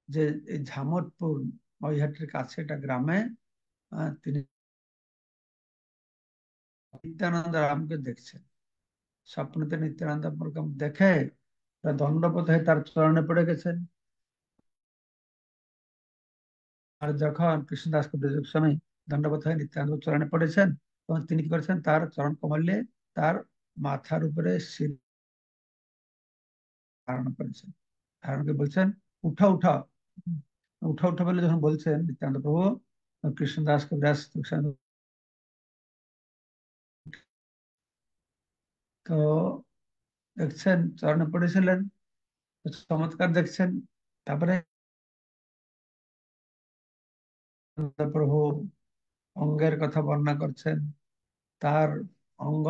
যে এই ঝামটপুর নৈহাটির কাছে একটা গ্রামে তিনি নিত্যানন্দ রামকে দেখছেন। স্বপ্নতে নিত্যানন্দ প্রথম দেখে দণ্ডবোধ হয়ে তার চরণে পড়ে গেছেন। আর যখন কৃষ্ণদাস কবিরাজ গোস্বামী দণ্ডবোধ হয়ে নিত্যানন্দ চরণে পড়েছেন, তখন তিনি কি করেছেন, তার চরণ কমলে তার মাথার উপরে শির ধারণ করেছেন। ধারণ করে বলছেন, উঠা উঠা, উঠা উঠা বলে যখন বলছেন নিত্যানন্দ প্রভু, কৃষ্ণদাস কবিরাজ গোস্বামী তো দেখছেন চরণে পড়েছিলেন, চমৎকার দেখছেন। তারপরে প্রভু অঙ্গের কথা বর্ণনা করছেন, তার অঙ্গ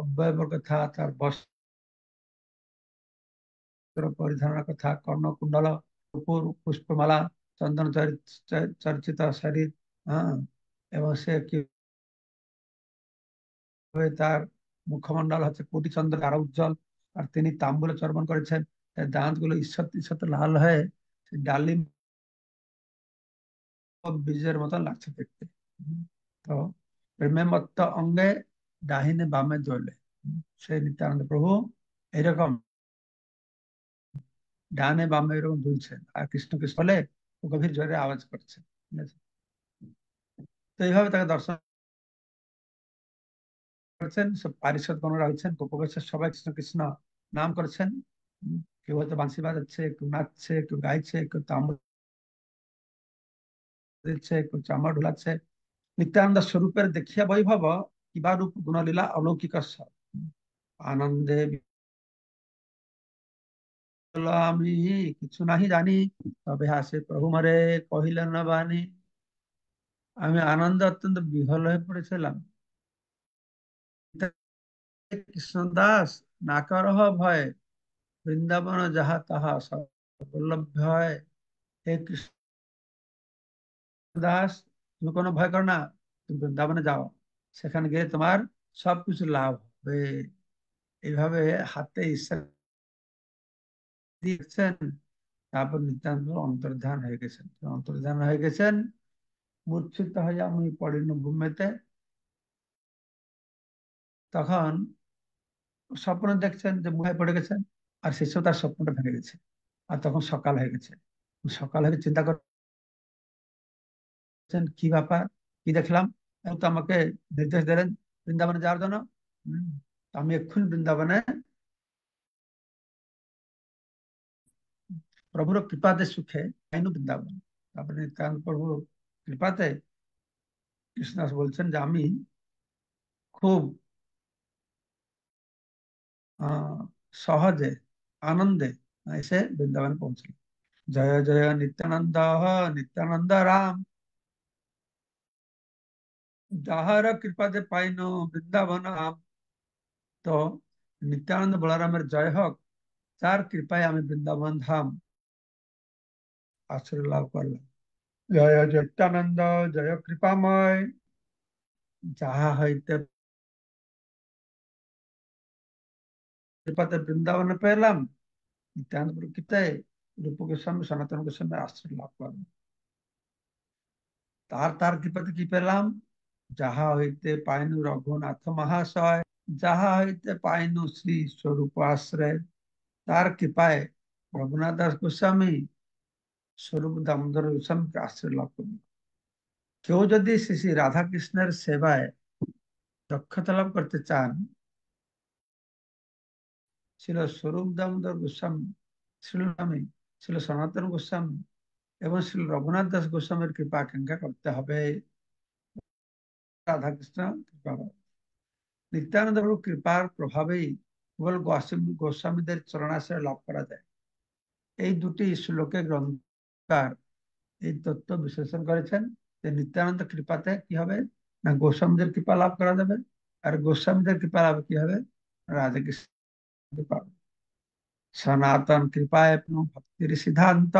অবয়বের কথা, তার বস্ত্র পরিধানের কথা, কর্ণকুণ্ডল, নুপুর, পুষ্পমালা, চন্দন চর্চিত শরীর, হ্যাঁ, এবং সে কিভাবে তার মুখমন্ডল হচ্ছে কোটি চন্দ্র আরো উজ্জ্বল, আর তিনি তাম্বুলে চর্বণ করেছেন, তার দাঁত গুলো ঈষৎ ঈষৎ লাল হয়ে ডালিম বীজের মতো লাগছে দেখতে। তো প্রেমে মত্ত অঙ্গে ডাহিনে বামে দোলে, সেই নিত্যানন্দ প্রভু এরকম ডানে বামে এরকম দুলছেন, আর কৃষ্ণ কৃষ্ণ বলে গভীর জোরে আওয়াজ করছেন। ঠিক আছে? তো এইভাবে তাকে দর্শন করছেন। সব পারিষদ গণরা হয়েছেন, গোপবেশের সবাই কৃষ্ণ কৃষ্ণ নাম করছেন। কেউ হয়তো বাঁশি বাজাচ্ছে, কেউ নাচছে, কেউ গাইছে, কেউ তাম্বুল দিচ্ছে, কেউ চামড় ঢোলাচ্ছে। নিত্যানন্দ স্বরূপের দেখিয়া বৈভব, কিবা রূপ গুণলীলা অলৌকিক স্বর। আনন্দে বলল, আমি কিছু নাহি জানি, তবে হাসে প্রভু মরে কহিলেন না বাণী। আমি আনন্দ অত্যন্ত বিহ্বল হয়ে পড়েছিলাম। কৃষ্ণদাস না করহ ভয়, বৃন্দাবন যাহা তাহা সর্বলভ্য হয়। হে কৃষ্ণদাস, তুমি কোনো ভয় করো না, তুমি বৃন্দাবনে যাও, সেখানে গিয়ে তোমার সবকিছু লাভ হবে। এইভাবে হাতে ঈশ্বর দিয়েছেন। তারপর নিত্যান্ত অন্তর্ধান হয়ে গেছেন। অন্তর্ধান হয়ে গেছেন, মূর্ছিত হয়ে আমি পড়িনি ভূমিতে। তখন স্বপ্ন দেখছেন যে মুহায় পড়ে গেছেন, আর শেষেও তার স্বপ্নটা ভেঙে গেছে। আর তখন সকাল হয়ে গেছে। সকাল হয়ে চিন্তা করছেন, কি ব্যাপার, কি দেখলাম। তো আমাকে নির্দেশ দিলেন বৃন্দাবনে যাওয়ার জন্য। হম, তো আমি এক্ষুনি বৃন্দাবনে প্রভুর কৃপাতে সুখে আইনু বৃন্দাবন। তারপরে নিত্যানন্দ প্রভুর কৃপাতে কৃষ্ণদাস বলছেন যে আমি খুব আহ সহজে, আনন্দে এসে বৃন্দাবনে পৌঁছলাম। জয় জয় নিত্যানন্দ, নিত্যানন্দ রাম, যাহার কৃপাতে পাইন বৃন্দাবন ধাম। তো নিত্যানন্দ বলরামের জয় হোক, যার কৃপায় আমি বৃন্দাবন ধাম আশ্রয় লাভ করলাম। জয় জয় নিত্যানন্দ, জয় কৃপাময়, যাহা হইতে কৃপাতে বৃন্দাবনে পেলাম, নিত্যানন্দ কৃপায় রূপ গোস্বামী সনাতন গোস্বামী আশ্রয় লাভ করলাম। তার কৃপাতে কি পেলাম, যাহা হইতে পাইনু রঘুনাথ মহাশয়, যাহা হইতে পাইনু শ্রী স্বরূপ আশ্রয়। তার কৃপায় রঘুনাথ দাস গোস্বামী, স্বরূপ দামোদর গোস্বামীকে আশ্রয় লাভ করল। কেউ যদি শ্রী শ্রী রাধা কৃষ্ণের সেবায় দক্ষতা লাভ করতে চান, ছিল স্বরূপ দামোদর গোস্বামী, শ্রীলামী, ছিল সনাতন গোস্বামী এবং শ্রী রঘুনাথ দাস গোস্বামীর কৃপা আকাঙ্ক্ষা করতে হবে। রাধা কৃষ্ণ কৃপা পাবে। নিত্যানন্দ প্রভুর কৃপার প্রভাবেই কেবল গোস্বামীদের চরণাশ্রয় লাভ করা যায়। এই দুটি শ্লোকে গ্রন্থকার এই তত্ত্ব বিশ্লেষণ করেছেন যে নিত্যানন্দ কৃপাতে কি হবে না, গোস্বামীদের কৃপা লাভ করা যাবে, আর গোস্বামীদের কৃপা লাভ কি হবে, রাধা কৃষ্ণ কৃপা। সনাতন কৃপায় ভক্তির সিদ্ধান্ত,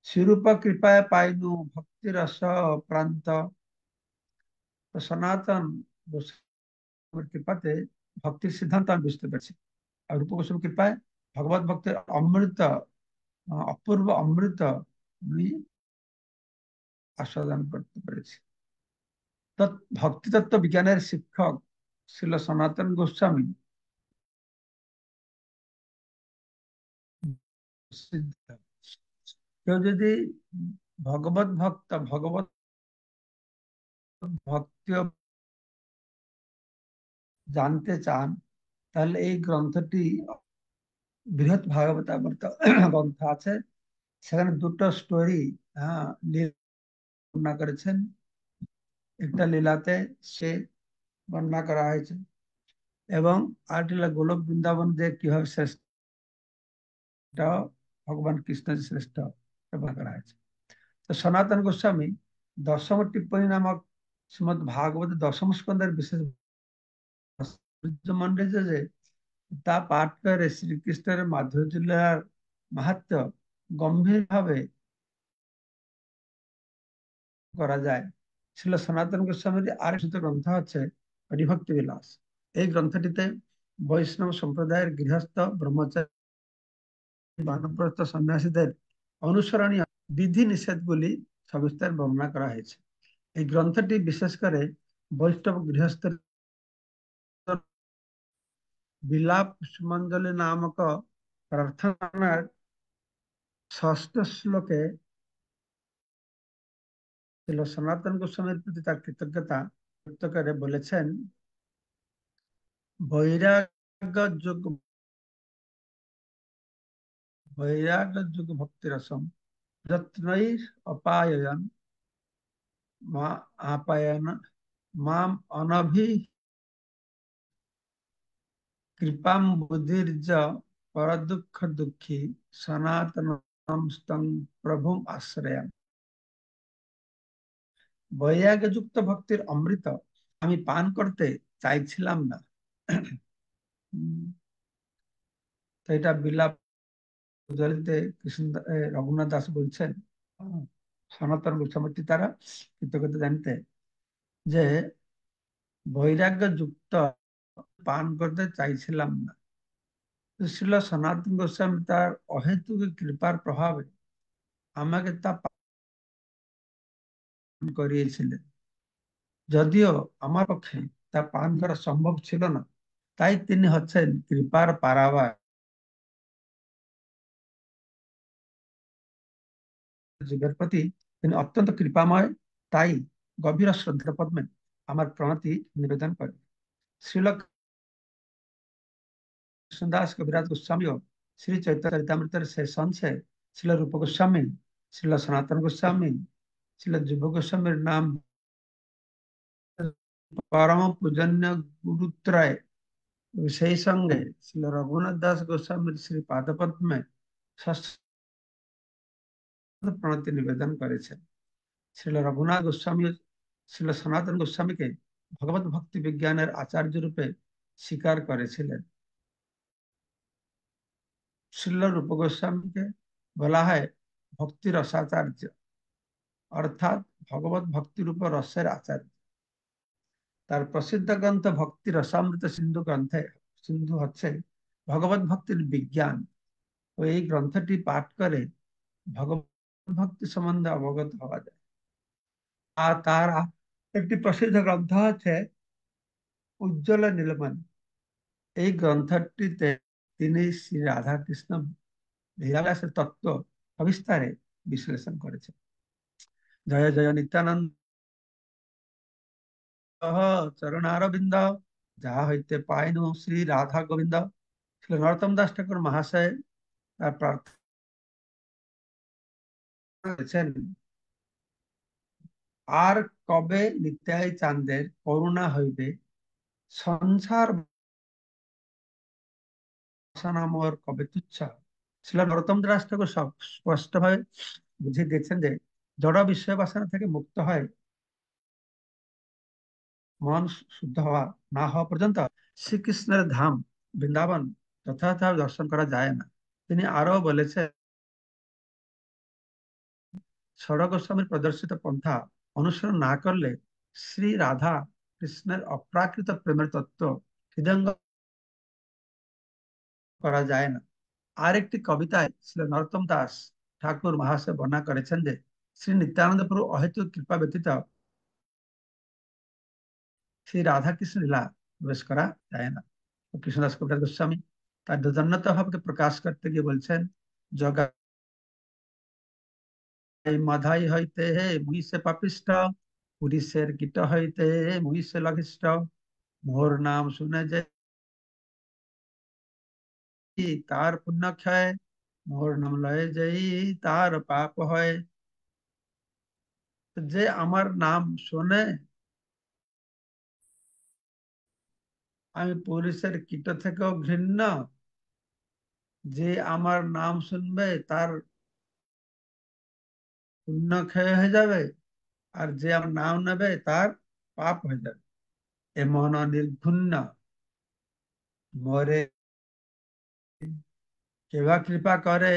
শিরূপ কৃপায় পাইনু ভক্তি রস প্রান্ত। তো সনাতন গোস্বামীর কৃপাতে ভক্তির সিদ্ধান্ত আমি বুঝতে পারছি, আর রূপ গোস্বামী কৃপায় ভগবত ভক্তের অমৃত, অপূর্ব অমৃত আমি আস্বাদন করতে পেরেছি। ভক্তিতত্ত্ব বিজ্ঞানের শিক্ষক ছিল সনাতন গোস্বামী সিদ্ধ। কেউ যদি ভগবত ভক্ত ভগবত ভক্তি জানতে চান, তাহলে এই গ্রন্থটি, বৃহৎ ভাগবতামৃত গ্রন্থ আছে, সেখানে দুটো স্টোরি, হ্যাঁ, বর্ণনা করেছেন। একটা লীলাতে সে বর্ণনা করা হয়েছে, এবং আরেকটি হলো গোলক বৃন্দাবন যে কিভাবে শ্রেষ্ঠ, ভগবান কৃষ্ণ যে শ্রেষ্ঠ বর্ণনা করা হয়েছে। তো সনাতন গোস্বামী দশম টিপ্পনী নামক শ্রীমদ ভাগবত দশম স্কন্ধের বিশেষ মন্ডলে যে তা পাঠ করে শ্রীকৃষ্ণের মাধুর্য লীলার মাহাত্ম্য গম্ভীর ভাবে করা যায়। ছিল সনাতন গোস্বামীর আরেকটি গ্রন্থ হচ্ছে হরিভক্তি বিলাস। এই গ্রন্থটিতে বৈষ্ণব সম্প্রদায়ের গৃহস্থ ব্রহ্মচারী বানপ্রস্থ সন্ন্যাসীদের অনুসরণীয় বিধি নিষেধগুলি সবিস্তার বর্ণনা করা হয়েছে। এই গ্রন্থটি বিশেষ করে বৈষ্ণব গৃহস্থের বিলাপ পুষ্পাঞ্জলি নামক প্রার্থনার ষষ্ঠ শ্লোকে ছিল সনাতন গোস্বামীর প্রতি তার কৃতজ্ঞতা ব্যক্ত করে বলেছেন, বৈরাগ্য যোগ বৈরাগ্য যোগ ভক্তি রসম যত্নৈর অপায়ন মা আপায়ন মাম অনভি কৃপাম বুদ্ধির্য পর দুঃখ দুঃখী সনাতনম স্তং প্রভুম আশ্রয়াম। বৈরাগ্যযুক্ত ভক্তির অমৃত আমি পান করতে চাইছিলাম না। তো এটা বিলাপ উদ্ধৃতিতে কৃষ্ণ রঘুনাথ দাস বলছেন, সনাতন গোস্বামী তারা কৃতজ্ঞতা জানতে যে বৈরাগ্য যুক্ত পান করতে চাইছিলাম না। ছিল সনাতন গোস্বামী তার অহেতুক কৃপার প্রভাবে আমাকে তা পান করিয়েছিলেন। যদিও আমার পক্ষে তা পান করা সম্ভব ছিল না, তাই তিনি হচ্ছেন কৃপার পারাবার। জীবের প্রতি তিনি অত্যন্ত কৃপাময়, তাই গভীর শ্রদ্ধা পদ্মে আমার প্রণতি নিবেদন করি। শ্রীল কৃষ্ণদাস কবিরাজ গোস্বামীও শ্রী চৈতন্য চরিতামৃতের শেষ অংশে ছিল রূপ গোস্বামী, ছিল সনাতন গোস্বামী, ছিল যুব গোস্বামীর নাম পরম পূজন্য গুরুত্রয়, সেই সঙ্গে ছিল রঘুনাথ দাস গোস্বামীর শ্রী পাদপদ্মে ষষ্ঠ প্রণতি নিবেদন করেছেন। শ্রীল রঘুনাথ গোস্বামী শ্রীল সনাতন গোস্বামীকে ভগবত ভক্তি বিজ্ঞানের আচার্য রূপে স্বীকার করেছিলেন। শ্রীল রূপ গোস্বামীকে বলা হয় ভক্তি রসাচার্য, অর্থাৎ ভগবত ভক্তির উপর রসের আচার্য। তার প্রসিদ্ধ গ্রন্থ ভক্তি রসামৃত সিন্ধু গ্রন্থে সিন্ধু হচ্ছে ভগবত ভক্তির বিজ্ঞান, ও এই গ্রন্থটি পাঠ করে ভগবত ভক্তি সম্বন্ধে অবগত হওয়া যায়। আর তার একটি প্রসিদ্ধ গ্রন্থ আছে উজ্জ্বল নীলমণি। এই গ্রন্থটিতে তিনি শ্রী রাধা কৃষ্ণ লীলাবিলাসের তত্ত্ব সবিস্তারে বিশ্লেষণ করেছেন। জয় জয় নিত্যানন্দ চরণারবিন্দ, যাহা হইতে পাইনু শ্রী রাধা গোবিন্দ। শ্রী নরোত্তম দাস ঠাকুর মহাশয় তার প্রার্থনা করেছেন, আর কবে নিত্যাই চাঁদের করুণা হইবে, সংসার বাসনা মোর কবে তুচ্ছ। শ্রী নরোত্তম দাস ঠাকুর সব স্পষ্টভাবে বুঝিয়ে দিয়েছেন যে জড় বিষয় বাসনা থেকে মুক্ত হয় মন শুদ্ধ হওয়া না হওয়া পর্যন্ত শ্রীকৃষ্ণের ধাম বৃন্দাবন যথাযথ দর্শন করা যায় না। তিনি আরো বলেছেন, ষড় গোস্বামীর প্রদর্শিত পন্থা অনুসরণ না করলে শ্রী রাধা কৃষ্ণের অপ্রাকৃত প্রেমের তত্ত্ব হৃদয়ঙ্গম করা যায় না। আরেকটি কবিতায় ছিল নরোত্তম দাস ঠাকুর মহাশয় বর্ণনা করেছেন যে শ্রী নিত্যানন্দ প্রভু অহেতুক কৃপা ব্যতীত শ্রী রাধাকৃষ্ণ লীলা প্রবেশ করা যায় না। তো কৃষ্ণদাস কবিরাজ গোস্বামী তার দোজন্যত ভাবকে প্রকাশ করতে গিয়ে বলছেন, জগাই মাধাই হইতে হে মুই সে পাপিষ্ঠ, পুরীশের কীট হইতে মুই সে লঘিষ্ঠ, মোর নাম শুনে যে তার পুণ্য ক্ষয়, মোর নাম লয়ে যেই তার পাপ হয়। যে আমার নাম শোনে, আমি পুরুষের কীট থেকেও ঘৃণ্য, যে আমার নাম শুনবে তার পুণ্য ক্ষয় হয়ে যাবে, আর যে আমার নাম নেবে তার পাপ হয়ে যাবে। এমন নির্ঘুণ্য মোরে কেবা কৃপা করে,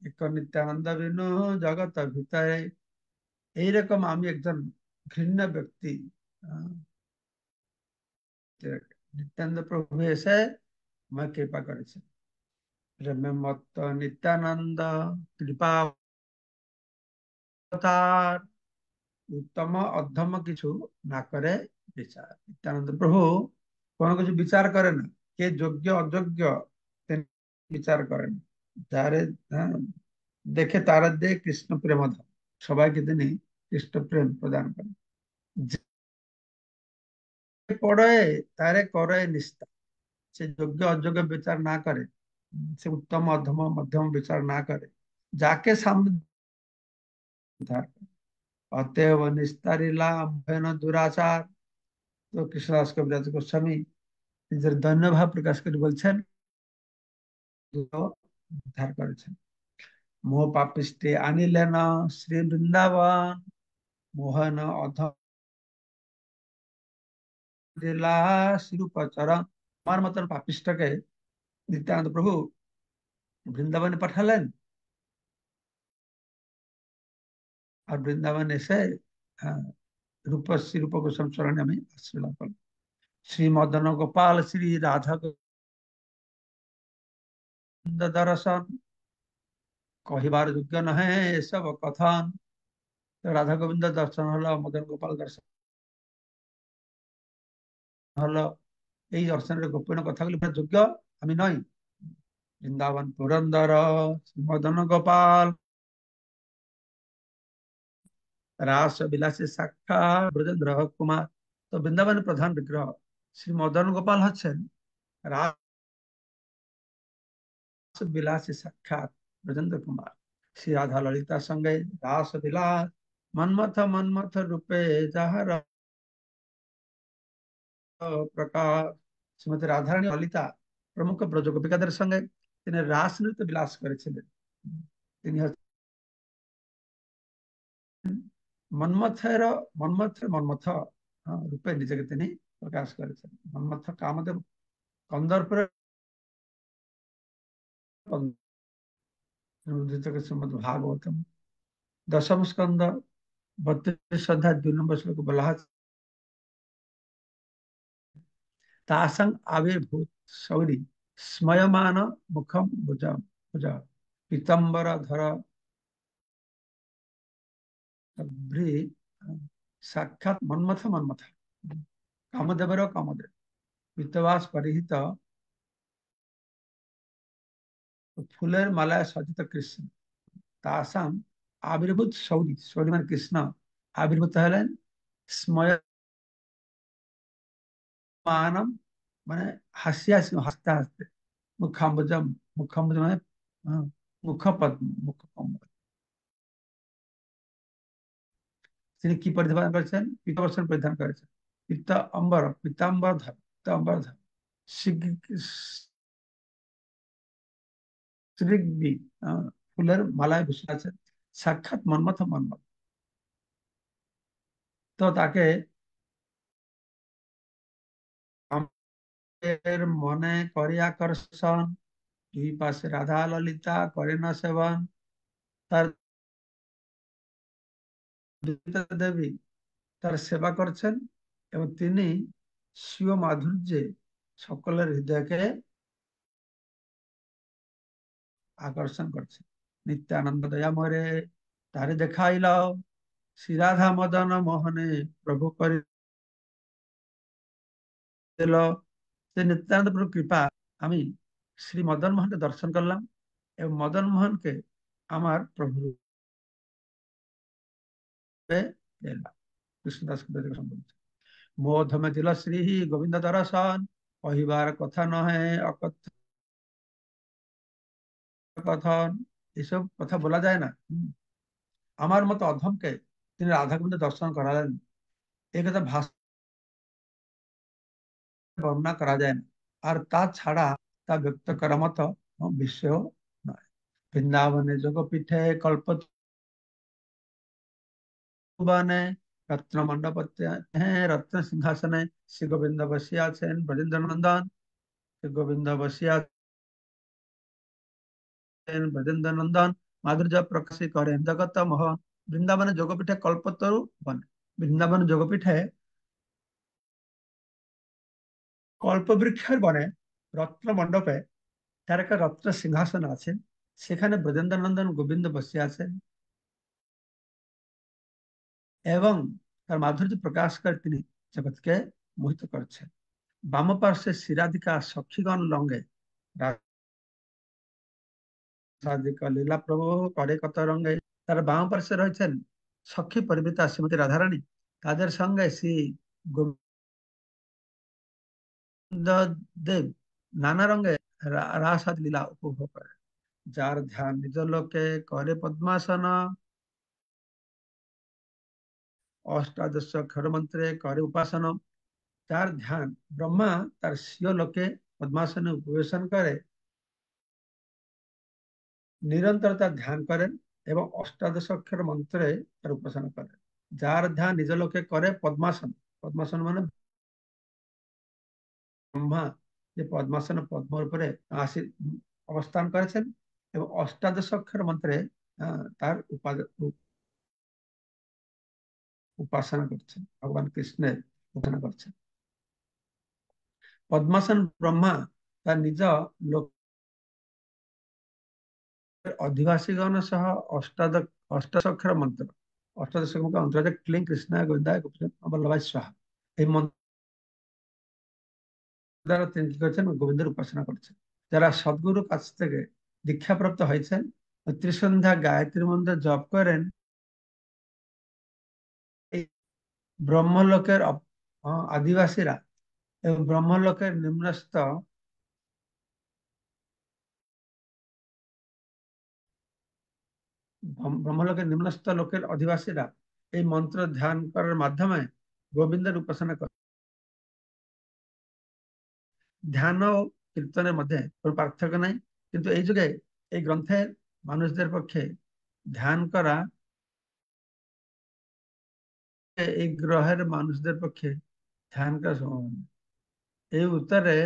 এক নিত্যানন্দ বিনু জগত ভিতরে। এইরকম আমি একজন ঘৃণ্য ব্যক্তি, আহ, যে নিত্যানন্দ প্রভু এসে আমাকে কৃপা করেছেন। মত্ত নিত্যানন্দ কৃপা তার, উত্তম অধম কিছু না করে বিচার। নিত্যানন্দ প্রভু কোনো কিছু বিচার করে না, কে যোগ্য অযোগ্য তিনি বিচার করেন। যারে হ্যাঁ, দেখে তারা দিয়ে কৃষ্ণ প্রেমধন, সবাইকে তিনি কৃষ্ণ প্রেম প্রদান করেন। যে পড়ে তারে করে নিষ্ঠা, সে যোগ্য অযোগ্য বিচার না করে, সে উত্তম অধম মধ্যম বিচার না করে, যাকে সামনে উদ্ধার করে। অতএব নিস্তারিলা ভয়ন দুরাচার। তো কৃষ্ণদাস কবিরাজ গোস্বামী নিজের ধন্য ভাব প্রকাশ করে বলছেন, উদ্ধার করেছেন। মোহ পাপিষ্টি আনিলেন শ্রী বৃন্দাবন, মোহন অধম দিলা শিরূপচরণ। আমার মতন পাপিষ্ঠকে নিত্যানন্দ প্রভু বৃন্দাবনে পাঠালেন, আর বৃন্দাবন এসে আহ, রূপশ্রী রূপ গোস্বামী চরণে আমি আশ্রয় লাভ করলাম। শ্রী মদন গোপাল শ্রী রাধা গোবিন্দ দর্শন, কহিবার যোগ্য নহে এসব কথন। রাধা গোবিন্দ দর্শন হলো, মদন গোপাল দর্শন হলো, এই দর্শনের গোপন কথাগুলি যোগ্য আমি নই। বৃন্দাবন পুরন্দর মদন গোপাল, রাস বিলাসী সাক্ষাৎ ব্রজেন্দ্র কুমার। তো বৃন্দাবনের প্রধান বিগ্রহ শ্রী মদন গোপাল হচ্ছেন রাস বিলাসী সাক্ষাৎ ব্রজেন্দ্র কুমার। শ্রী রাধা ললিতার সঙ্গে রাস বিলাস, মন্মথ মন্মথ রূপে যাহার প্রকাশ। শ্রীমতী রাধারানী ললিতা প্রমুখ ব্রজ গোপিকাদের সঙ্গে তিনি রাস নৃত্য বিলাস করেছিলেন। তিনি হচ্ছেন মন্মথের মন্মথ রূপে নিজেকে তিনি প্রকাশ করেছেন। মন্মথ কামদেব কন্দর্পের শ্রীমদ ভাগবতম দশম স্কন্ধ 32 অধ্যায় 2 নম্বর শ্লোকে বলা আছে, তাসং আবির্ভূত শৌরি স্ময়মান মুখম ভুজ পীতম্বর ধর ভ্রী সাক্ষাৎ মন্মথ কামদেবেরও কামদেব পীতবাস পরিহিত ফুলের মালায় সজ্জিত কৃষ্ণ। তাসাং আবির্ভূত শৌরি, শৌরি মানে কৃষ্ণ, আবির্ভূত হলেন স্ময়মানম মানে হাসি হাসি হাসতে হাসতে, মুখাম্বুজম, মুখাম্বুজ মানে মুখপদ্ম, মুখকমল। তিনি কি পরিধান করেছেন? পীতবস্ত্র পরিধান করেছেন। পীতাম্বর ধর শ্রীগি ফুলের মালায় বসে আছেন, সাক্ষাৎ মন্মথ। তো তাকে আমাদের মনে করে আকর্ষণ, দুই পাশে রাধা ললিতা করে না সেবন, তার দেবী তার সেবা করছেন, এবং তিনি স্বীয় মাধুর্যে সকলের হৃদয়কে আকর্ষণ করছেন। नित्यानंद दया मोरे तारे देखाइल श्री राधा मदन मोहने प्रभु कर से नित्यानंद प्रभु कृपा আমি শ্রী মদন মোহনকে দর্শন করলাম এবং মদন মোহনকে আমার প্রভু রূপে পেলাম। কৃষ্ণদাস কবিরাজ সম্বন্ধে মোধমে দিল শ্রী গোবিন্দ দর্শন কহিবার কথা নহে অকথ্য কথন, এসব কথা বলা যায় না। আমার মতো অধমকে তিনি রাধা গোবিন্দ দর্শন করালেন, এই কথা ভাষা বর্ণনা করা যায় না, আর তাছাড়া তা ব্যক্ত করার মতো বিষয় নয়। বৃন্দাবনে যোগপীঠে কল্প বনে রত্ন মণ্ডপতে হ্যাঁ রত্ন সিংহাসনে শ্রী গোবিন্দ বসিয়া আছেন ব্রজেন্দ্র নন্দন। শ্রী গোবিন্দ বসিয়া আছেন ব্রজেন্দ্র নন্দন মাধুর্য প্রকাশী করেন জগত মোহন। বৃন্দাবনে যোগপীঠে কল্পতরু বনে, বৃন্দাবন যোগপীঠে কল্পবৃক্ষের বনে রত্ন মণ্ডপে তার একটা রত্ন সিংহাসন আছেন, সেখানে ব্রজেন্দ্র নন্দন গোবিন্দ বসিয়া আছেন এবং তার মাধুর্য প্রকাশ করে তিনি জগৎকে মোহিত করছেন। বাম পার্শ্বে শিরাধিকা সখীগণ লঙ্গে রাধিকা লীলা প্রভু করে কত রঙ্গে। তার বাম পার্শ্বে রয়েছেন সখী পরিবৃতা শ্রীমতী রাধারানী, তাদের সঙ্গে শ্রী গোবিন্দ দেব নানা রঙে রাস আদি লীলা উপভোগ করে। যার ধ্যান নিজ লোকে করে পদ্মাসন, অষ্টাদশ অক্ষর মন্ত্রে করে উপাসন। যার ধ্যান ব্রহ্মা তার স্বীয় লোকে পদ্মাসনে উপবেশন করে নিরন্তর তার ধ্যান করেন এবং অষ্টাদশ অক্ষর মন্ত্রে তার উপাসনা করেন। যার ধ্যান নিজ লোকে করে পদ্মাসন, পদ্মাসন মানে ব্রহ্মা যে পদ্মাসন পদ্মর উপরে আসি অবস্থান করেছেন এবং অষ্টাদশ অক্ষর মন্ত্রে তার উপাসনা করছেন, ভগবান কৃষ্ণের উপাসনা করছেন। পদ্মাসন ব্রহ্মা তার নিজ লোক ଅଧିବାସୀଗଣ ସହ ଅଷ୍ଟାଦଶ ମନ୍ତ୍ର, ଅଷ୍ଟାଦଶ ମନ୍ତ୍ର হচ্ছে ক্লিং কৃষ্ণ গোবিন্দায় বল্লভায় স্বাহা। এই মন্ত্র দ্বারা তিনি কি করছেন, গোবিন্দের উপাসনা করছেন। যারা সদ্গুরুর কাছ থেকে দীক্ষাপ্রাপ্ত হয়েছেন ত্রিসন্ধ্যা গায়ত্রী মন্ত্র জপ করেন, এই ব্রহ্মলোকের আদিবাসীরা এবং ব্রহ্মলোকের নিম্নস্থ ব্রহ্মলোকের নিম্নস্থ লোকের অধিবাসীরা এই মন্ত্র ধ্যান করার মাধ্যমে গোবিন্দের উপাসনা করে। ধ্যান ও কীর্তনের মধ্যে কোনো পার্থক্য নাই, কিন্তু এই যুগে এই গ্রন্থের মানুষদের পক্ষে ধ্যান করা, এই গ্রহের মানুষদের পক্ষে ধ্যান করা সম্ভব নয়। এই উত্তরে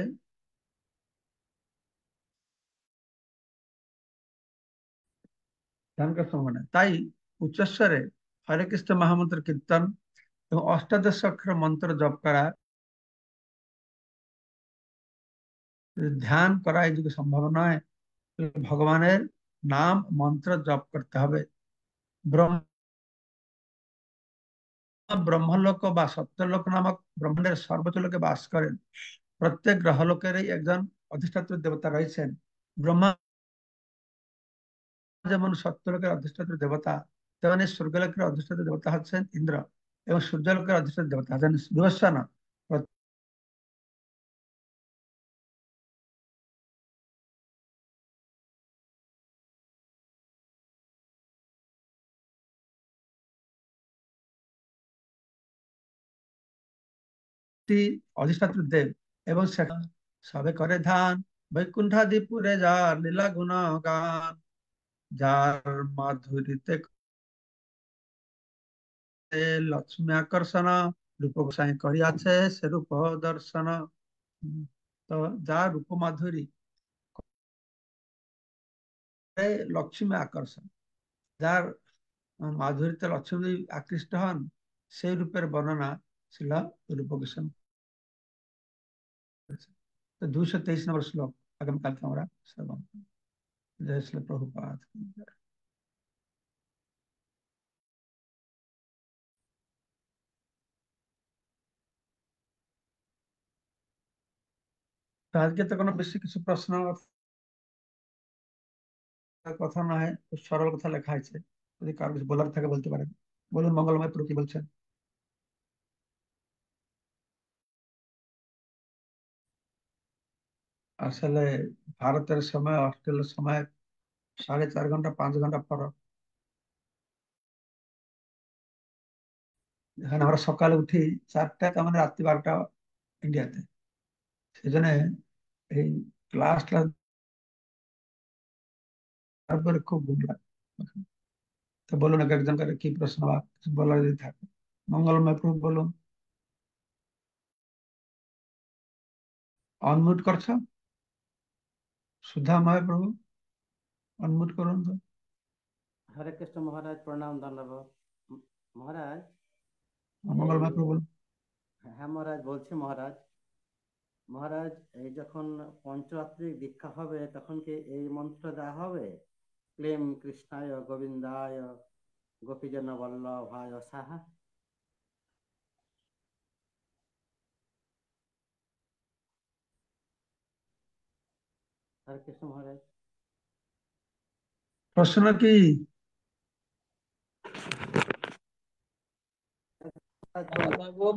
ধ্যান করা সম্ভব নয়। তাই উচ্চস্বরে হরে কৃষ্ণ মহামন্ত্র কীর্তন এবং অষ্টাদশ অক্ষর মন্ত্র জপ করা, ধ্যান করা এই যুগে সম্ভব নয়। ভগবানের নাম মন্ত্র জপ করতে হবে। ব্রহ্মলোক বা সত্যলোক নামক ব্রহ্মাণ্ডের সর্বোচ্চ লোকে বাস করেন। প্রত্যেক গ্রহলোকেরই একজন অধিষ্ঠাত্র দেবতা রয়েছেন। ব্রহ্মা যেমন সত্যলোকের অধিষ্ঠাত্র দেবতা, তেমনি স্বর্গলোকের অধিষ্ঠাত্র দেবতা হচ্ছেন ইন্দ্র এবং সূর্যলোকের অধিষ্ঠাত্র দেবতা হচ্ছেন সুদর্শন। অধিষ্ঠাত্র দেব এবং সবে করে ধান বৈকুণ্ঠাদিপুরে যার লীলা গুণ গান। যার মাধুরীতে লক্ষ্মী আকর্ষণ রূপ গোসাই করিয়াছে সে রূপ দর্শন। তো যার রূপ মাধুরী লক্ষ্মী আকর্ষণ, যার মাধুরীতে লক্ষ্মী আকৃষ্ট হন, সেই রূপের বর্ণনা ছিল রূপ গোস্বামী। তো 223 নম্বর শ্লোক আগামীকালকে আমরা শ্রবণ করব। জয় শ্রী প্রভুপাদ। তো আজকে তো কোনো বেশি কিছু প্রশ্ন কথা না হয়, খুব সরল কথা লেখা আছে, যদি কারো কিছু বলার থাকে বলতে পারেন। বলুন মঙ্গলময় প্রভু, কি বলছেন? আসলে ভারতের সময় অস্ট্রেলিয়ার সময় 4.5 ঘন্টা 5 ঘন্টা ফরক। এখানে আমরা সকালে উঠি 4টায়, তার মানে রাত্রি 12টা ইন্ডিয়াতে। সেই জন্য এই ক্লাস ক্লাস তারপরে খুব ঘুম লাগে। তো বলুন এক একজন করে কি প্রশ্ন বা কিছু বলার যদি থাকে। মঙ্গলময় প্রভু বলুন। অনমিউট করছো? সুধাময় প্রভু অনমিউট করুন তো। হরে কৃষ্ণ মহারাজ, প্রণাম ধন্যবাদ মহারাজ। এই মঙ্গলময় প্রভু বলুন। হ্যাঁ মহারাজ, বলছি মহারাজ। মহারাজ, এই যখন পঞ্চরাত্রি দীক্ষা হবে তখন কি এই মন্ত্র দেওয়া হবে? ক্লেম কৃষ্ণায় গোবিন্দায় গোপীজন বল্লভায় সাহা। হরে কৃষ্ণ মহারাজ। প্রশ্ন কি?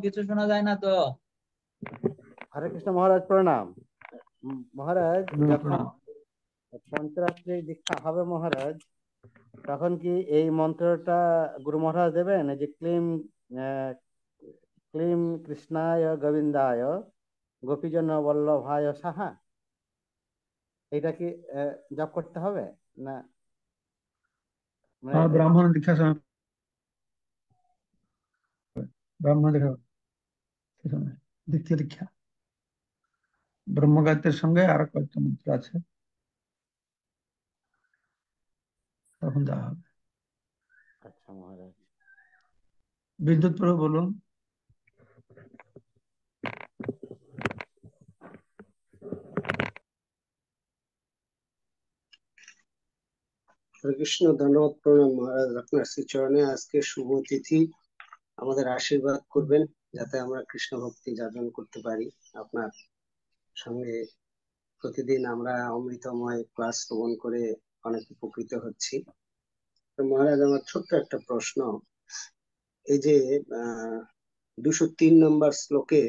কিছু শোনা যায় না তো। হরে কৃষ্ণ মহারাজ, প্রণাম। মহারাজ, যখন প্রণাম। পঞ্চরাত্রি দীক্ষা হবে মহারাজ, তখন কি এই মন্ত্রটা গুরু মহারাজ দেবেন, এই যে ক্লিম ক্লিম কৃষ্ণায় গোবিন্দায় গোপীজন বল্লভায় সাহা, এটা কি জপ করতে হবে না? মানে ব্রাহ্মণ দীক্ষা সময়, ব্রাহ্মণ দীক্ষা সেই সময়, দ্বিতীয় দীক্ষা ব্রহ্মগায়ত্রের সঙ্গে আর কয়েকটা মন্ত্র আছে, তখন দেওয়া হবে। আচ্ছা মহারাজ। বিদ্যুৎ প্রভু বলুন। হরে কৃষ্ণ, ধন্যবাদ, প্রণাম মহারাজ। আপনার শ্রীচরণে আজকে শুভ তিথি, আমাদের আশীর্বাদ করবেন যাতে আমরা কৃষ্ণ ভক্তি যাপন করতে পারি। আপনার সঙ্গে প্রতিদিন আমরা অমৃতময় ক্লাস শ্রবণ করে অনেক উপকৃত হচ্ছি। তো মহারাজ, আমার ছোট্ট একটা প্রশ্ন। এই যে 203 নম্বর শ্লোকে,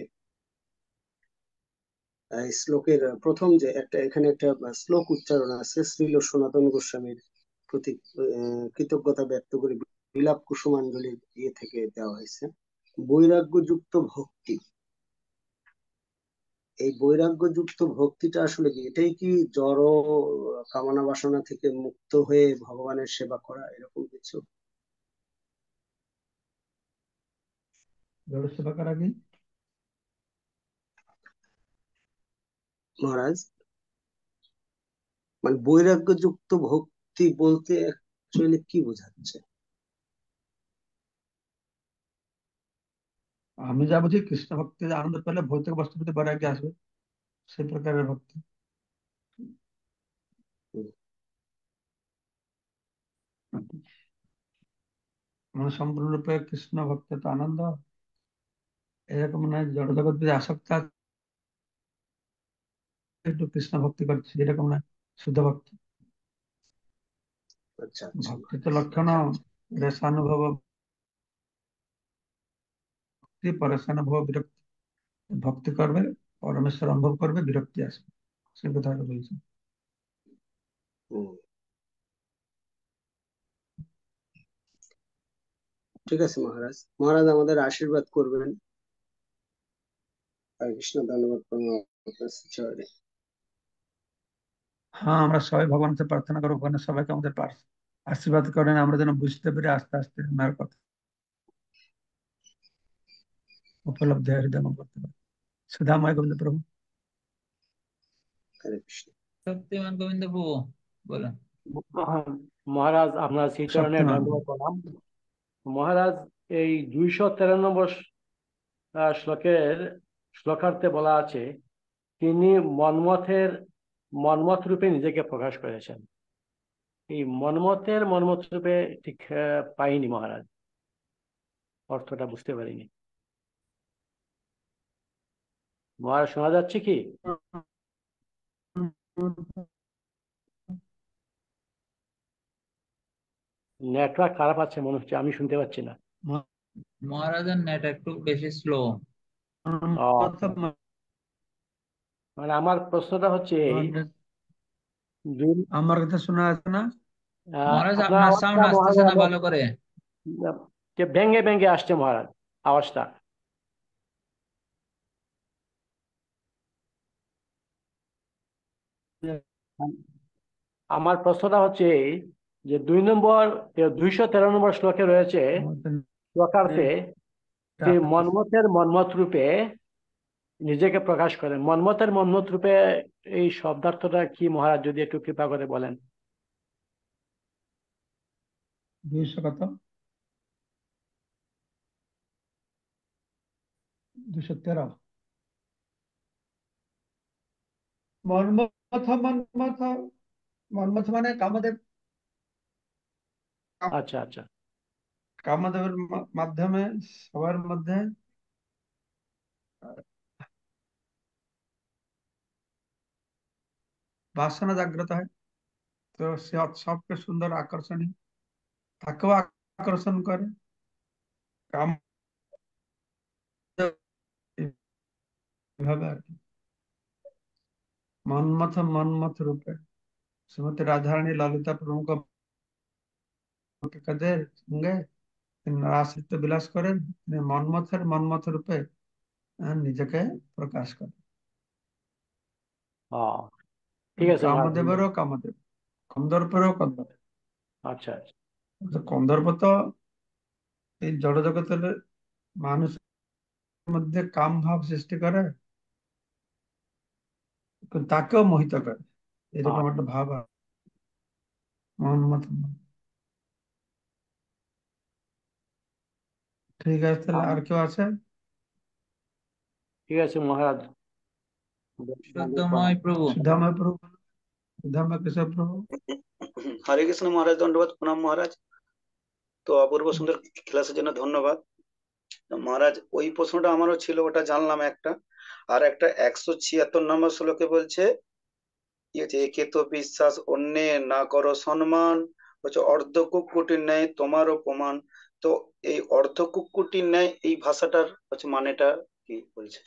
এই শ্লোকের প্রথম যে এখানে একটা শ্লোক উচ্চারণ আছে, শ্রীল সনাতন গোস্বামীর প্রতি কৃতজ্ঞতা ব্যক্ত করে বিলাপ কুসুমাঞ্জলির ইয়ে থেকে দেওয়া হয়েছে, বৈরাগ্যযুক্ত ভক্তি। এই বৈরাগ্যযুক্ত ভক্তিটা আসলে কি, এটাই কি জড় কামনা বাসনা থেকে মুক্ত হয়ে ভগবানের সেবা করা, এরকম কিছু? জড় সেবা করা কি? মহারাজ, মানে বৈরাগ্যযুক্ত ভক্তি বলতে অ্যাকচুয়ালি কি বোঝাচ্ছে? আমি যা বুঝি, কৃষ্ণ ভক্তি আনন্দ পেলে ভৌতিক বস্তু প্রতি বৈরাগ্য আসবে, সেই প্রকারের ভক্তি। হুম, মানে সম্পূর্ণরূপে কৃষ্ণ ভক্তি তো আনন্দ, এরকম নয় জড় জগৎ প্রতি আসক্ত আছে, একটু কৃষ্ণ ভক্তি করছে এরকম নয়, শুদ্ধ ভক্তি। আচ্ছা আচ্ছা ভক্তি তো মহারাজ। লক্ষণ রেশানুভব ভক্তি, পরেশানুভব বিরক্তি। ভক্তি করবে, পরমেশ্বর অনুভব করবে, বিরক্তি আসবে, সে কথাটা বলছে। হুম, ঠিক আছে মহারাজ। মহারাজ আমাদের আশীর্বাদ করবেন। হরে কৃষ্ণ, ধন্যবাদ, প্রণাম আপনার শ্রীচরণে। হ্যাঁ, আমরা সবাই ভগবানকে প্রার্থনা করবো, ভগবান সবাইকে আমাদের আশীর্বাদ করেন, আমরা যেন বুঝতে পেরে আস্তে আস্তে ওনার কথা উপলব্ধি হৃদয় করতে পারি। সুধাময় গোবিন্দ প্রভু। হরে কৃষ্ণ। শক্তিমান গোবিন্দ প্রভু বলুন। মহারাজ, আপনার শ্রীচরণে শক্তিমান। ধন্যবাদ প্রণাম। মহারাজ, এই 293 শ্লোকের শ্লোকার্থে বলা আছে, তিনি মন্মথ রূপে নিজেকে প্রকাশ করেছেন। এই মন্মথ রূপে ঠিক পাইনি মহারাজ, অর্থটা বুঝতে পারিনি। মহারাজ, শোনা যাচ্ছে কি? নেটওয়ার্ক খারাপ আছে মনে হচ্ছে, আমি শুনতে পাচ্ছি না। মহারাজের নেট একটু বেশি স্লো। মানে আমার প্রশ্নটা হচ্ছে এই, আমার কথা শোনা যাচ্ছে না? মহারাজ আপনার আপনার আওয়াজটা সাউন্ড আসতেছে মহারাজ না ভালো করে। যে ভেঙে ভেঙে আসছে মহারাজ আওয়াজটা। আমার প্রশ্নটা হচ্ছে এই, যে 213 নম্বর শ্লোকে রয়েছে শ্লোকার্থে যে মন্মথের মন্মথ রূপে নিজেকে প্রকাশ করে। মন্মথের মন্মথ রূপে এই শব্দার্থটা কি মহারাজ, যদি একটু কৃপা করে বলেন। 200 কত? 213। মন্মথ মন্মথ মন্মথ মানে কামদেব। আচ্ছা আচ্ছা। কামদেবের মাধ্যমে সবার মধ্যে বাসনা জাগ্রত হয়, তো সে সবকে সুন্দর আকর্ষণীয়, তাকেও আকর্ষণ করে। কাম এভাবে আর কি। মন্মথ মন্মথ রূপে শ্রীমতী রাধারানী ললিতা প্রমুখ কাদের সঙ্গে তিনি রাসলিত বিলাস করেন, তিনি মন্মথের মন্মথ রূপে নিজেকে প্রকাশ করেন। ঠিক আছে মহারাজ, ধন্যবাদ। কামদেবেরও কামদেব, কন্দর্পেরও কন্দর্প। আচ্ছা আচ্ছা। কন্দর্প তো এই জড় জগতের মানুষের মধ্যে কাম ভাব সৃষ্টি করে, তাকেও মোহিত করে, এরকম একটা ভাব আছে। মন্মথ। ঠিক আছে, তাহলে আর কেউ আছে? ঠিক আছে মহারাজ, শুদ্ধময় প্রভু। সুধাময় প্রভু, সুধাময় কেশব প্রভু। হরে কৃষ্ণ মহারাজ, দণ্ডবাদ প্রণাম মহারাজ। তো অপূর্ব সুন্দর ক্লাসের জন্য ধন্যবাদ মহারাজ। ওই প্রশ্নটা আমারও ছিল, ওটা জানলাম একটা। আর একটা 176 নম্বর শ্লোকে বলছে একে তো বিশ্বাস অন্যে না করো সম্মান, হচ্ছে অর্ধ কুক্কুটির ন্যায় তোমার অপমান। তো এই অর্ধ কুক্কুটির ন্যায় এই ভাষাটার হচ্ছে মানেটা কি বলছে?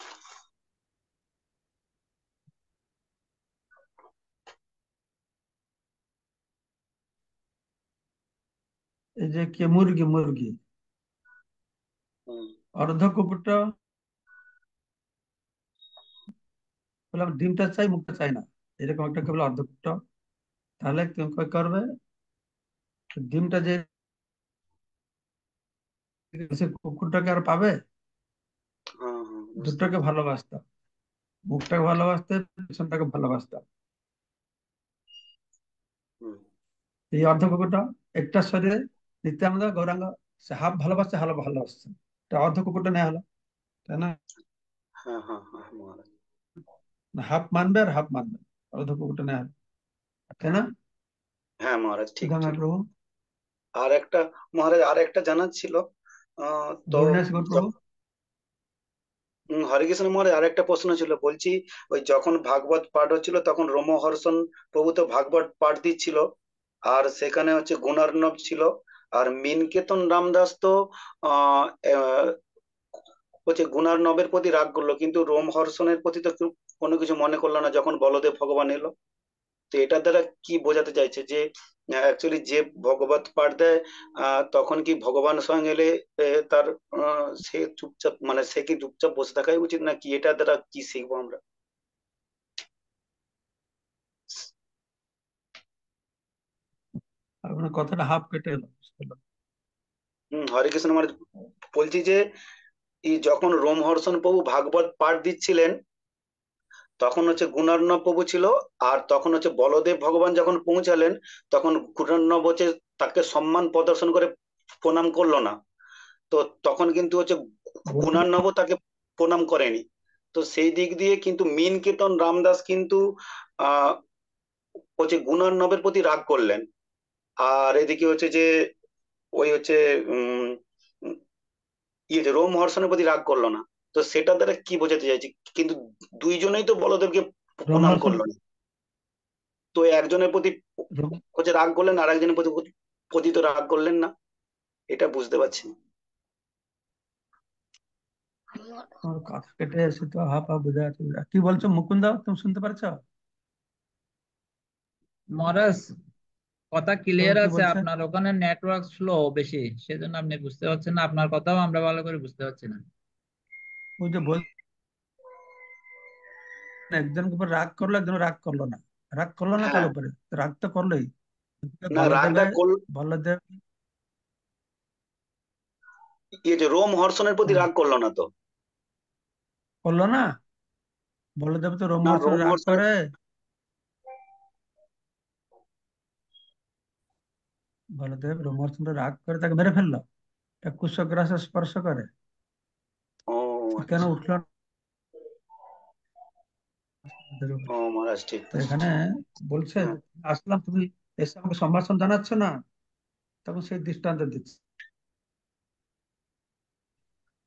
এই যে কে মুরগি, মুরগি অর্ধ কুকুরটা বলে আমি ডিমটা চাই মুখটা চাই না, এরকম একটা কেবল অর্ধ কুকুরটা। তাহলে তুমি কি করবে? ডিমটা যে সে কুকুরটাকে আর পাবে? দুটোকে ভালোবাসতে হবে, মুখটাকে ভালোবাসতে হবে, পিছনটাকে ভালোবাসতে হবে। এই অর্ধ কুকুরটা একটা শরীরে নিত্যানন্দ গৌরাঙ্গ, সে হাফ ভালোবাসছে, হাফ ভালোবাসছে, এটা অর্ধ কুকুরটা নেওয়া হলো, তাই না? হাফ মানবে আর হাফ মানবে, অর্ধ কুকুরটা নেওয়া হলো, তাই না? হ্যাঁ মহারাজ, ঠিক সুধাময় ঠিক। প্রভু। আর একটা মহারাজ, আর একটা জানার ছিল। তো গৌরীনাথ প্রভু। হরে কৃষ্ণ মহারাজ, আর একটা প্রশ্ন ছিল। বলছি ওই যখন ভাগবত পাঠ হচ্ছিল তখন রোমহর্ষণ প্রভু তো ভাগবত পাঠ দিচ্ছিল, আর সেখানে হচ্ছে গুণার্ণব ছিল, আর মিনকেতন রামদাস তো আহ আহ, হচ্ছে গুণার্ণবের প্রতি রাগ করলো, কিন্তু রোমহর্ষণের প্রতি তো কোনো কিছু মনে করলো না যখন বলদেব ভগবান এলো। তো এটার দ্বারা কি বোঝাতে চাইছে যে অ্যাকচুয়ালি যে ভগবত পাঠ দেয় তখন কি ভগবান স্বয়ং এলে তার সে চুপচাপ, মানে সে কি চুপচাপ বসে থাকাই উচিত, নাকি এটার দ্বারা কি শিখবো আমরা? আপনার কথাটা হাফ কেটে এলো। হরে কৃষ্ণ মানে বলছি যে এই যখন রোমহর্ষণ প্রভু ভাগবত পাঠ দিচ্ছিলেন তখন হচ্ছে গুণার্ণব প্রভু ছিল, আর তখন হচ্ছে বলদেব ভগবান যখন পৌঁছালেন তখন গুণার্ণব হচ্ছে তাকে সম্মান প্রদর্শন করে প্রণাম করলো না। তো তখন কিন্তু হচ্ছে গুণার্ণব তাকে প্রণাম করেনি। তো সেই দিক দিয়ে কিন্তু মিনকেতন রামদাস কিন্তু আহ হচ্ছে গুণার্ণবের প্রতি রাগ করলেন, আর এদিকে হচ্ছে যে ওই হচ্ছে উম ইয়ে যে রোমহর্ষণের প্রতি রাগ করলো না। তো সেটা দ্বারা কি বোঝাতে চাইছি, কিন্তু দুইজনেই তো বলদেবকে প্রণাম রোমহর্ষণ করলো না। তো একজনের প্রতি রোম- হচ্ছে রাগ করলেন, আর একজনের প্রতি প্রতি তো রাগ করলেন না, এটা বুঝতে পারছি না। তোমার কথা কেটে এসে তো হাফ বোঝা যাচ্ছে। কি বলছো মুকুন্দা, তুমি শুনতে পারছো? মহারাজ কথা তো ক্লিয়ার কি আছে, বলছে? আপনার ওখানে নেটওয়ার্ক স্লো বেশি, সেজন্য আপনি বুঝতে পারছেন না, আপনার কথাও আমরা ভালো করে বুঝতে পারছি না। ওই যে বল, একজনের উপর রাগ করলো, একজন রাগ করলো না। রাগ করলো না কার হ্যাঁ, উপরে? রাগ তো করলোই। না রাগটা বলদেব ইয়ে যে রোম হর্ষণের প্রতি রাগ করলো না তো। করলো না। বলদেব তো না রোমহর্ষণ রোম রাগ হর্ষণ, করে। বলদেব রোমহর্ষণ রাগ করে তাকে মেরে ফেললো, কুশগ্রাসে স্পর্শ করে। ও কেন আচ্ছা, উঠলো না? ও মহারাজ ঠিক তো আছে। এখানে বলছে যে, আসলাম তুমি এসে আমাকে সম্ভাষণ জানাচ্ছ না, তখন সেই দৃষ্টান্ত দিচ্ছে।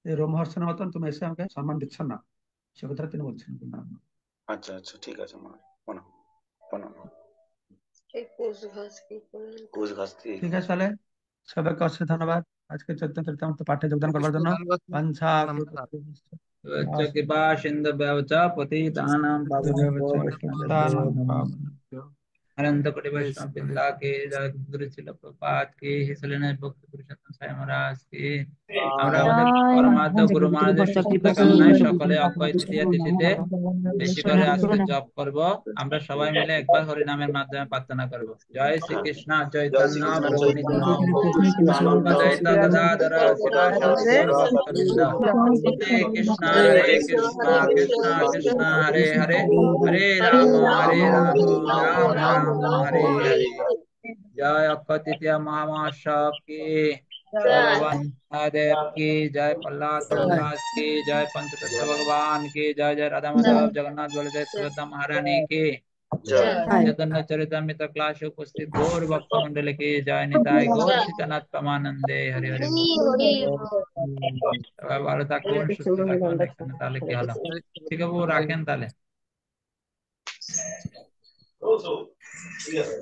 এই রোমহর্ষণের মতন তুমি এসে আমাকে সম্মান দিচ্ছ না, সে কথা তিনি বলছেন। আচ্ছা আচ্ছা ঠিক আছে মহারাজ, প্রণাম প্রণাম। ঘুষ ঘাস দিয়ে ঠিক আছে তাহলে, সবাইকে অশেষ ধন্যবাদ আজকে চৈতন্য চরিতামৃত পাঠে যোগদান করবার জন্য। বাঞ্ছা কৃপা সিন্ধু ব্যবচ পতিতানাং পাবনেভ্যো বৈষ্ণবেভ্যো নমো নমঃ। अनंत कोटि वैष्णव वृंदा के जय गुरु शिल प्रपात के हिसलेने भक्त पुरुषोत्तम साई महाराज के আমরা আমাদের পরমাত্ম গুরু মহারাজের সুস্থতা কামনায় সকলে অক্ষয় তৃতীয়া তিথিতে বেশি করে আজকে জপ করব। আমরা সবাই মিলে একবার হরি নামের মাধ্যমে প্রার্থনা করব। জয় শ্রীকৃষ্ণ জয় চৈতন্য শ্রীকৃষ্ণ প্রভু চৈতন্য নিত্যানন্দ প্রভু নিত্যানন্দ অদ্বৈত গদাধর শিবাসাদি গৌর ভক্তবৃন্দ। হরে কৃষ্ণ কৃষ্ণ কৃষ্ণ হরে হরে, হরে রাম রাম রাম হরে হরে। जय अक्षय तृतीया महामहोत्सव की, जय भगवान महादेव की, जय प्रहलाद प्रभुपाद की, जय पंचतत्व भगवान की, जय जय राधा माधव जगन्नाथ बलदेव सुभद्रा महारानी की, জয়। चैतन्य चरितामृत क्लास उपस्थित गौर भक्त मंडल की, जय निताय गौर सीतानाथ परमानंदे हरे हरे। সবাই ভালো থাকুন, সুস্থ থাকুন। এখানে তাহলে কি হলো, ঠিক আছে রাখেন তাহলে। ঠিক আছে।